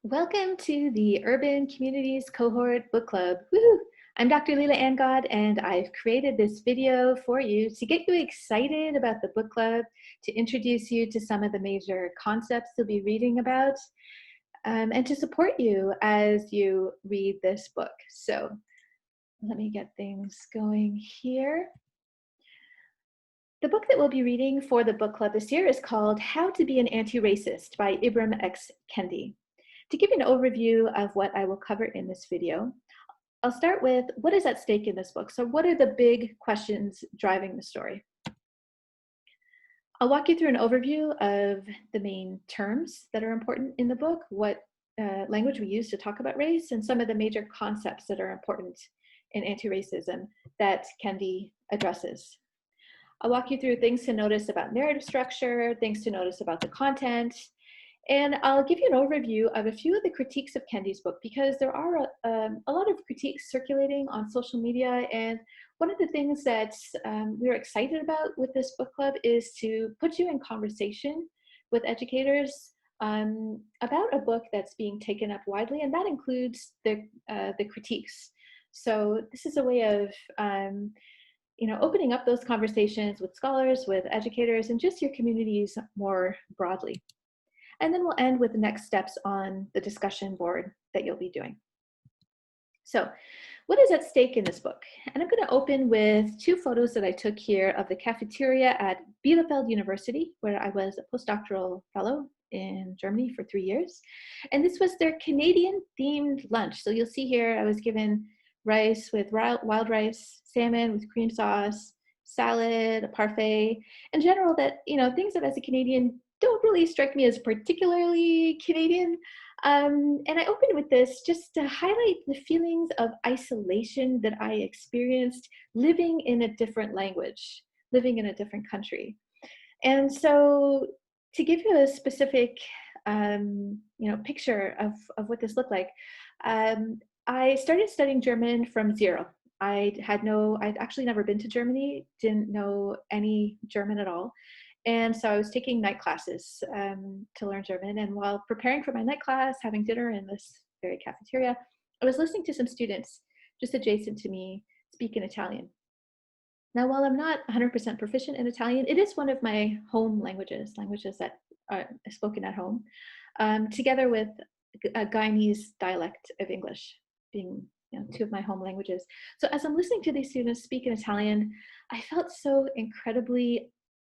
Welcome to the Urban Communities Cohort Book Club. Woohoo! I'm Dr. Leila Angod, and I've created this video for you to get you excited about the book club, to introduce you to some of the major concepts you'll be reading about, and to support you as you read this book. So let me get things going here. The book that we'll be reading for the book club this year is called How to Be an Anti-Racist by Ibram X. Kendi. To give you an overview of what I will cover in this video, I'll start with what is at stake in this book. So what are the big questions driving the story? I'll walk you through an overview of the main terms that are important in the book, what language we use to talk about race, and some of the major concepts that are important in anti-racism that Kendi addresses. I'll walk you through things to notice about narrative structure, things to notice about the content, and I'll give you an overview of a few of the critiques of Kendi's book, because there are a lot of critiques circulating on social media. And one of the things that we're excited about with this book club is to put you in conversation with educators about a book that's being taken up widely, and that includes the critiques. So this is a way of opening up those conversations with scholars, with educators, and just your communities more broadly. And then we'll end with the next steps on the discussion board that you'll be doing. So what is at stake in this book? And I'm going to open with two photos that I took here of the cafeteria at Bielefeld University, where I was a postdoctoral fellow in Germany for 3 years. And this was their Canadian themed lunch. So you'll see here I was given rice with wild rice, salmon with cream sauce, salad, a parfait, in general, that, things that as a Canadian don't really strike me as particularly Canadian. And I opened with this just to highlight the feelings of isolation that I experienced living in a different language, living in a different country. And so to give you a specific picture of what this looked like, I started studying German from zero. I'd actually never been to Germany, didn't know any German at all. And so I was taking night classes to learn German. And while preparing for my night class, having dinner in this very cafeteria, I was listening to some students just adjacent to me speak in Italian. Now, while I'm not 100% proficient in Italian, it is one of my home languages that are spoken at home, together with a Guyanese dialect of English being two of my home languages. So as I'm listening to these students speak in Italian, I felt so incredibly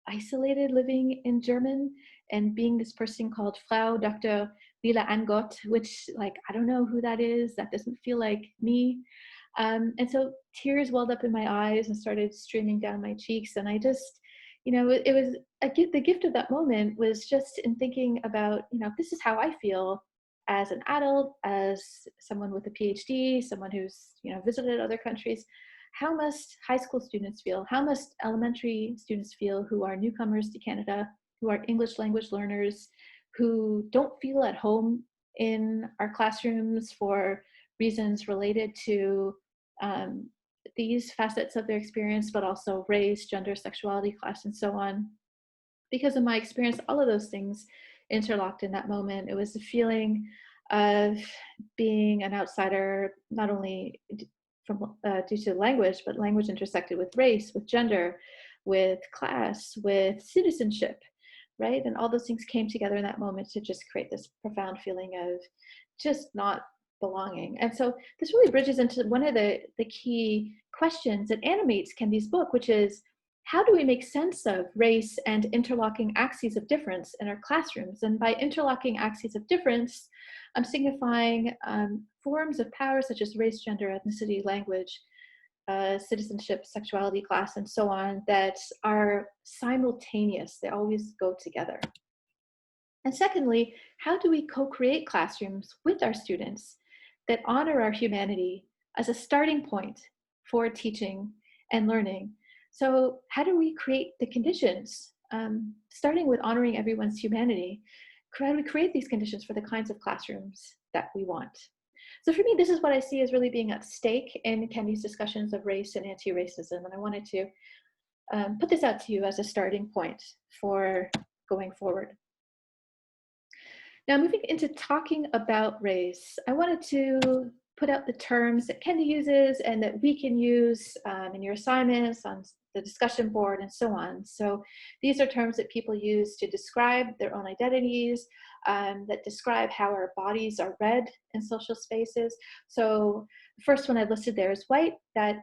isolated living in German and being this person called Frau Dr. Leila Angod, which, I don't know who that is. That doesn't feel like me. And so tears welled up in my eyes and started streaming down my cheeks. And I just, it was the gift of that moment was just in thinking about, this is how I feel as an adult, as someone with a PhD, someone who's, visited other countries. How must high school students feel? How must elementary students feel who are newcomers to Canada, who are English language learners, who don't feel at home in our classrooms for reasons related to these facets of their experience, but also race, gender, sexuality, class, and so on? Because of my experience, all of those things interlocked in that moment. It was a feeling of being an outsider, not only due to language, but language intersected with race, with gender, with class, with citizenship, right? And all those things came together in that moment to just create this profound feeling of just not belonging. And so this really bridges into one of the key questions that animates Kendi's book, which is, how do we make sense of race and interlocking axes of difference in our classrooms? And by interlocking axes of difference, I'm signifying forms of power such as race, gender, ethnicity, language, citizenship, sexuality, class, and so on, that are simultaneous. They always go together. And secondly, how do we co-create classrooms with our students that honor our humanity as a starting point for teaching and learning? So how do we create the conditions, starting with honoring everyone's humanity? How do we create these conditions for the kinds of classrooms that we want? So for me, this is what I see as really being at stake in Kendi's discussions of race and anti-racism. And I wanted to put this out to you as a starting point for going forward. Now, moving into talking about race, I wanted to put out the terms that Kendi uses and that we can use in your assignments, on the discussion board, and so on. So these are terms that people use to describe their own identities, that describe how our bodies are read in social spaces. So the first one I listed there is white. That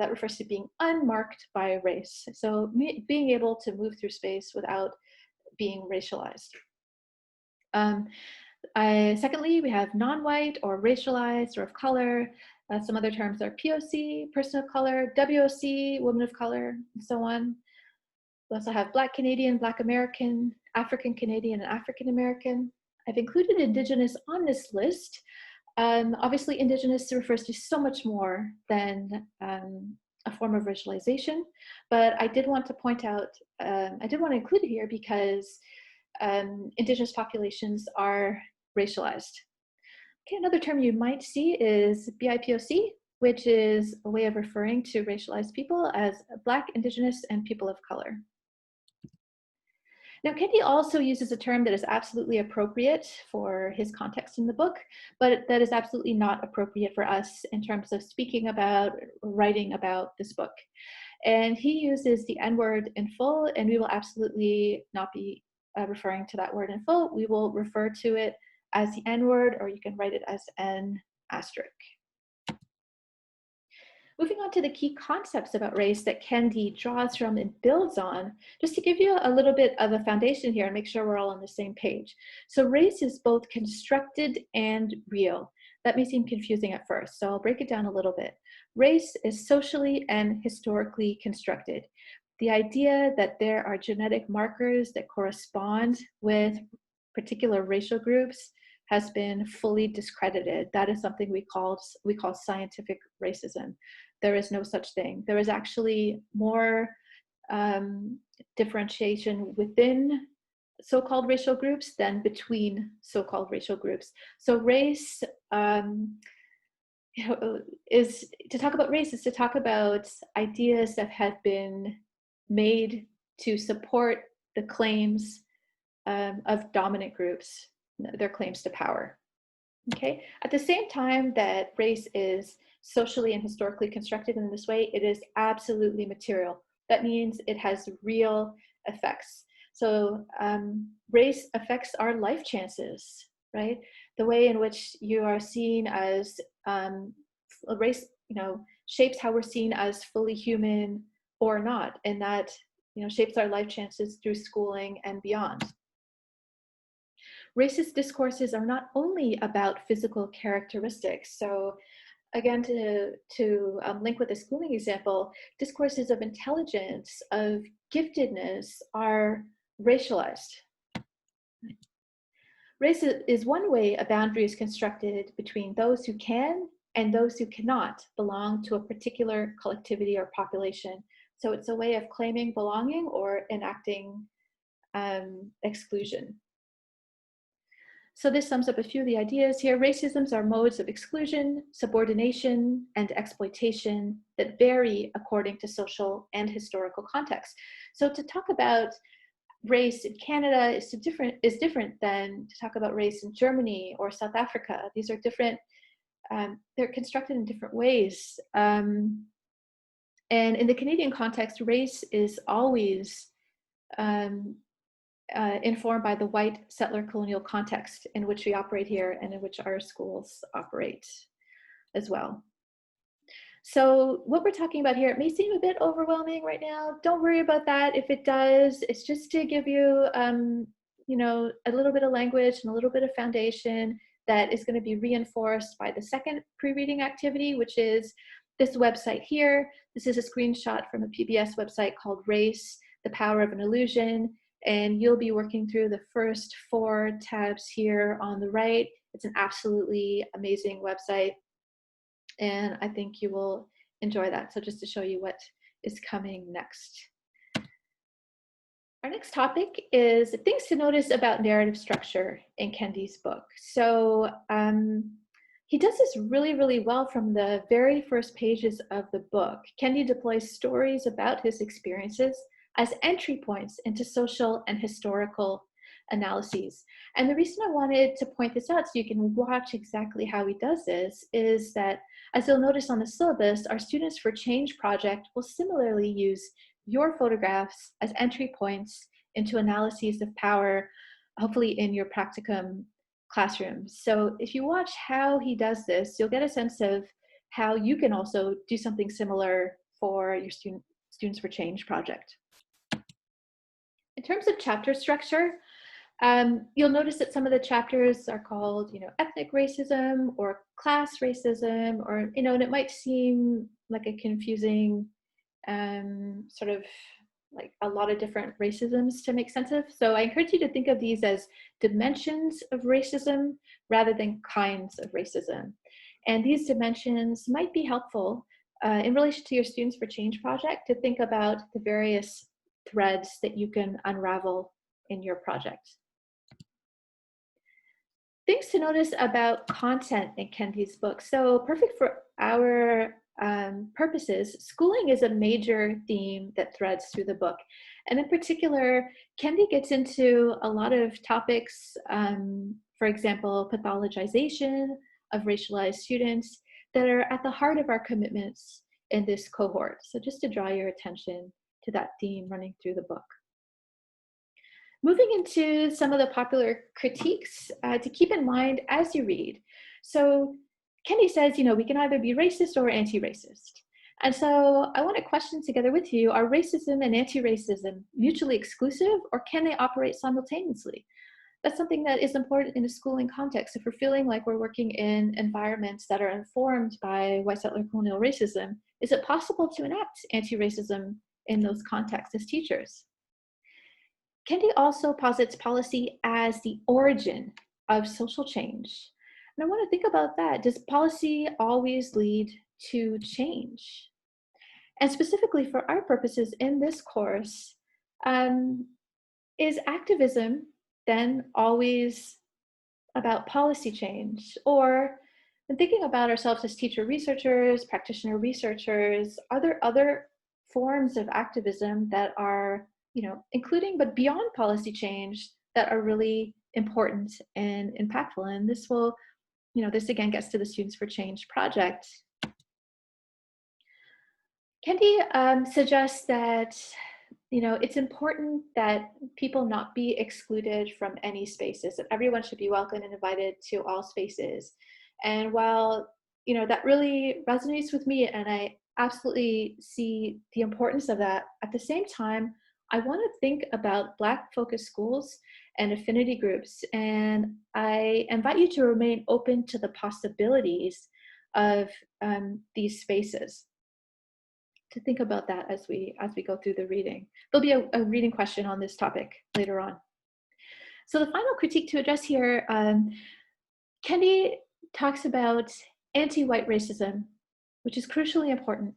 refers to being unmarked by a race. So being able to move through space without being racialized. Secondly, we have non-white or racialized or of color. Some other terms are POC, person of color, WOC, woman of color, and so on. We also have Black Canadian, Black American, African Canadian, and African American. I've included Indigenous on this list. Obviously, Indigenous refers to so much more than a form of racialization, but I did want to point out, I did want to include it here because Indigenous populations are racialized. Okay, another term you might see is BIPOC, which is a way of referring to racialized people as Black, Indigenous, and people of color. Now, Kendi also uses a term that is absolutely appropriate for his context in the book, but that is absolutely not appropriate for us in terms of speaking about, writing about this book. And he uses the N-word in full, and we will absolutely not be referring to that word in full. We will refer to it as the N-word, or you can write it as N asterisk. Moving on to the key concepts about race that Kendi draws from and builds on, just to give you a little bit of a foundation here and make sure we're all on the same page. So race is both constructed and real. That may seem confusing at first, so I'll break it down a little bit. Race is socially and historically constructed. The idea that there are genetic markers that correspond with particular racial groups has been fully discredited. That is something we call scientific racism. There is no such thing. There is actually more differentiation within so-called racial groups than between so-called racial groups. So race is to talk about race is to talk about ideas that have been made to support the claims of dominant groups, their claims to power. Okay. At the same time that race is socially and historically constructed in this way, it is absolutely material. That means it has real effects. So race affects our life chances, right? The way in which you are seen as race, shapes how we're seen as fully human or not, and that shapes our life chances through schooling and beyond. Racist discourses are not only about physical characteristics. So again, to link with the schooling example, discourses of intelligence, of giftedness are racialized. Race is one way a boundary is constructed between those who can and those who cannot belong to a particular collectivity or population. So it's a way of claiming belonging or enacting exclusion. So this sums up a few of the ideas here. Racisms are modes of exclusion, subordination, and exploitation that vary according to social and historical context. So to talk about race in Canada is different than to talk about race in Germany or South Africa. These are different, they're constructed in different ways. And in the Canadian context, race is always informed by the white settler colonial context in which we operate here and in which our schools operate as well. So what we're talking about here, it may seem a bit overwhelming right now. Don't worry about that. If it does, it's just to give you, a little bit of language and a little bit of foundation that is going to be reinforced by the second pre-reading activity, which is this website here. This is a screenshot from a PBS website called Race, the Power of an Illusion. And you'll be working through the first 4 tabs here on the right. It's an absolutely amazing website, and I think you will enjoy that. So just to show you what is coming next. Our next topic is things to notice about narrative structure in Kendi's book. So he does this really, really well from the very first pages of the book. Kendi deploys stories about his experiences as entry points into social and historical analyses. And the reason I wanted to point this out so you can watch exactly how he does this is that, as you'll notice on the syllabus, our Students for Change project will similarly use your photographs as entry points into analyses of power, hopefully in your practicum classrooms. So if you watch how he does this, you'll get a sense of how you can also do something similar for your Students for Change project. In terms of chapter structure, you'll notice that some of the chapters are called, ethnic racism or class racism, or, and it might seem like a confusing sort of like a lot of different racisms to make sense of. So I encourage you to think of these as dimensions of racism rather than kinds of racism. And these dimensions might be helpful in relation to your Students for Change project to think about the various threads that you can unravel in your project. Things to notice about content in Kendi's book. So perfect for our purposes, schooling is a major theme that threads through the book. And in particular, Kendi gets into a lot of topics, for example, pathologization of racialized students that are at the heart of our commitments in this cohort. So just to draw your attention to that theme running through the book. Moving into some of the popular critiques to keep in mind as you read. So Kendi says, we can either be racist or anti-racist. And so I want to question together with you, are racism and anti-racism mutually exclusive, or can they operate simultaneously? That's something that is important in a schooling context. If we're feeling like we're working in environments that are informed by white settler colonial racism, is it possible to enact anti-racism in those contexts as teachers? Kendi also posits policy as the origin of social change. And I want to think about that. Does policy always lead to change? And specifically for our purposes in this course, is activism then always about policy change? Or when thinking about ourselves as teacher researchers, practitioner researchers, are there other forms of activism that are, including but beyond policy change, that are really important and impactful? And this will, this again gets to the Students for Change project. Kendi suggests that, it's important that people not be excluded from any spaces, that everyone should be welcome and invited to all spaces. And while, that really resonates with me, and I absolutely see the importance of that, at the same time, I want to think about Black-focused schools and affinity groups, and I invite you to remain open to the possibilities of these spaces. To think about that as we go through the reading. There'll be a reading question on this topic later on. So the final critique to address here, Kendi talks about anti-white racism, which is crucially important.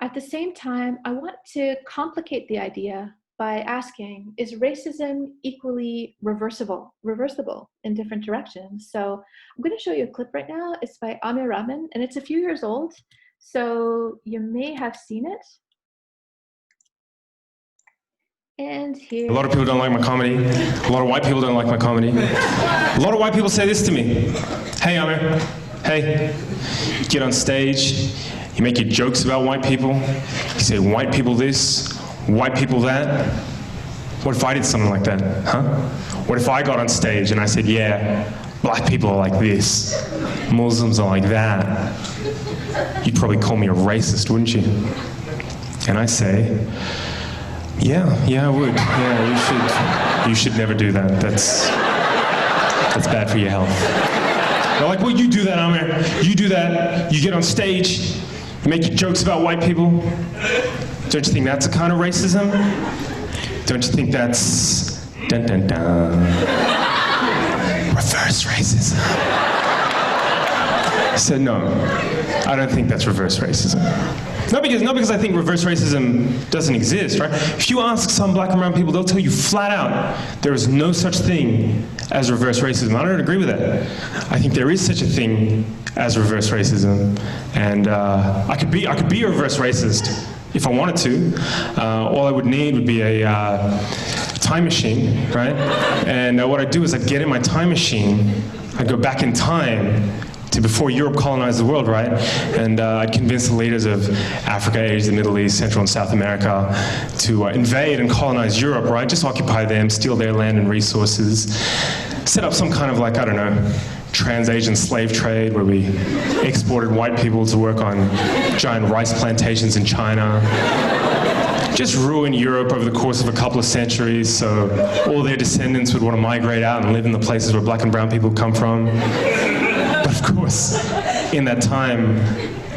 At the same time, I want to complicate the idea by asking, is racism equally reversible in different directions? So I'm going to show you a clip right now. It's by Amir Rahman, and it's a few years old, so you may have seen it. And here. A lot of people don't like my comedy. A lot of white people don't like my comedy. A lot of white people say this to me. Hey, Amir. Hey. You get on stage. You make your jokes about white people. You say white people this, white people that. What if I did something like that, huh? What if I got on stage and I said, yeah, black people are like this, Muslims are like that. You'd probably call me a racist, wouldn't you? And I say, yeah, I would. Yeah, you should never do that. That's bad for your health. They're like, well, you do that, Amir. You do that. You get on stage. You make your jokes about white people. Don't you think that's a kind of racism? Don't you think that's dun dun dun reverse racism? I said no. I don't think that's reverse racism. Not because I think reverse racism doesn't exist, right? If you ask some black and brown people, they'll tell you flat out there is no such thing as reverse racism. I don't agree with that. I think there is such a thing as reverse racism, and I could be a reverse racist if I wanted to. All I would need would be a time machine, right? And what I'd do is I'd get in my time machine, I'd go back in time to before Europe colonized the world, right? And I'd convince the leaders of Africa, Asia, the Middle East, Central and South America to invade and colonize Europe, right? Just occupy them, steal their land and resources, set up some kind of like, I don't know, trans-Asian slave trade where we exported white people to work on giant rice plantations in China. Just ruin Europe over the course of a couple of centuries so all their descendants would want to migrate out and live in the places where black and brown people come from. But of course, in that time,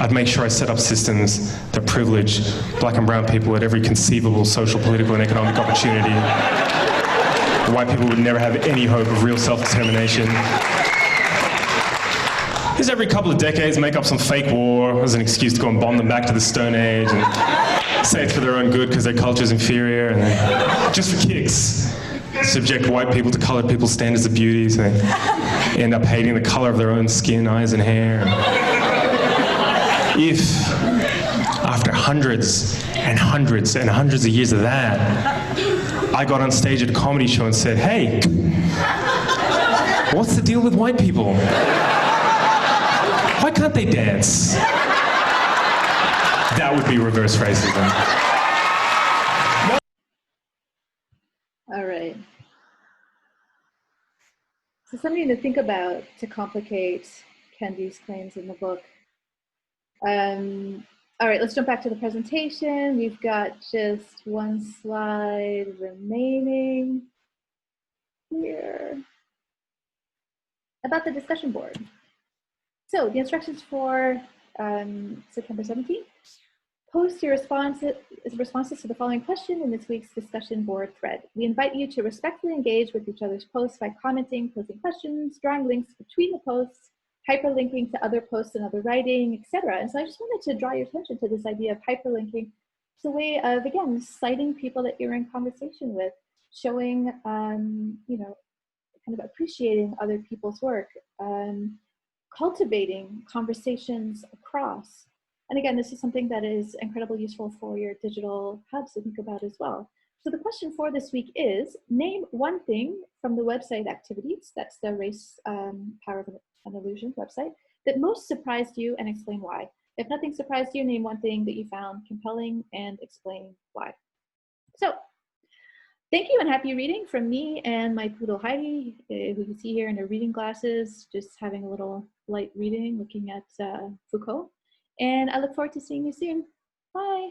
I'd make sure I set up systems that privilege black and brown people at every conceivable social, political, and economic opportunity. White people would never have any hope of real self-determination. Just every couple of decades, make up some fake war as an excuse to go and bomb them back to the Stone Age and say it's for their own good because their culture's inferior, and then, just for kicks, subject white people to colored people's standards of beauty, so they end up hating the color of their own skin, eyes, and hair. If, after hundreds and hundreds and hundreds of years of that, I got on stage at a comedy show and said, hey, what's the deal with white people? Why can't they dance? That would be reverse racism. All right. So something to think about to complicate Kendi's claims in the book. All right, let's jump back to the presentation. We've got just one slide remaining here about the discussion board. So the instructions for September 17th. Post your responses to the following question in this week's discussion board thread. We invite you to respectfully engage with each other's posts by commenting, posting questions, drawing links between the posts, hyperlinking to other posts and other writing, etc. And so I just wanted to draw your attention to this idea of hyperlinking. It's a way of, again, citing people that you're in conversation with, showing, you know, kind of appreciating other people's work, cultivating conversations across. And again, this is something that is incredibly useful for your digital hubs to think about as well. So the question for this week is, name one thing from the website activities, that's the Race, Power of an Illusion website, that most surprised you and explain why. If nothing surprised you, name one thing that you found compelling and explain why. So thank you and happy reading from me and my poodle Heidi, who you see here in her reading glasses, just having a little light reading, looking at Foucault. And I look forward to seeing you soon. Bye.